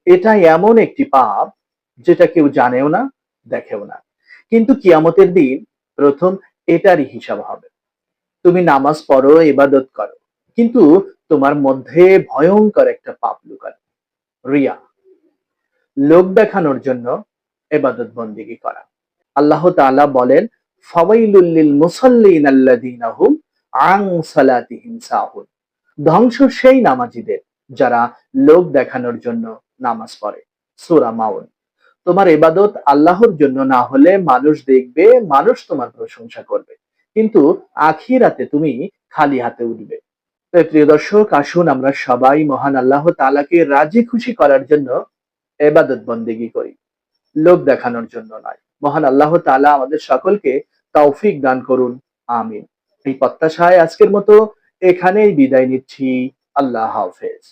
এটা এমন একটি পাপ যেটা কেউ জানেও না, দেখেও না। কিন্তু কিয়ামতের দিন প্রথম এটারই হিসাব হবে। তুমি নামাজ পড়ো, ইবাদত করো, কিন্তু তোমার মধ্যে ভয়ঙ্কর একটা পাপ লুকানো, রিয়া, লোক দেখানোর জন্য ইবাদত বন্দেগী করা। আল্লাহ তাআলা বলেন, ফাওয়াইলুল লিল মুসাল্লিন আল্লাযীনা হুম আন সালাতিহিম সাহুন। ধ্বংস সেই নামাজীদের যারা লোক দেখানোর জন্য নামাজ পড়ে। সূরা মাউন। তোমার ইবাদত আল্লাহর জন্য না হলে মানুষ দেখবে, মানুষ তোমার প্রশংসা করবে, কিন্তু আখিরাতে তুমি খালি হাতে উঠবে। তো প্রিয় দর্শক, আসুন আমরা সবাই মহান আল্লাহ তাআলাকে রাজি খুশি করার জন্য ইবাদত বন্দেগী করি, লোক দেখানোর জন্য নয়। মহান আল্লাহ তাআলা আমাদের সকলকে তৌফিক দান করুন। আমিন। এই প্রত্যাশায় আজকের মতো এখানেই বিদায় নিচ্ছি। আল্লাহ হাফেজ।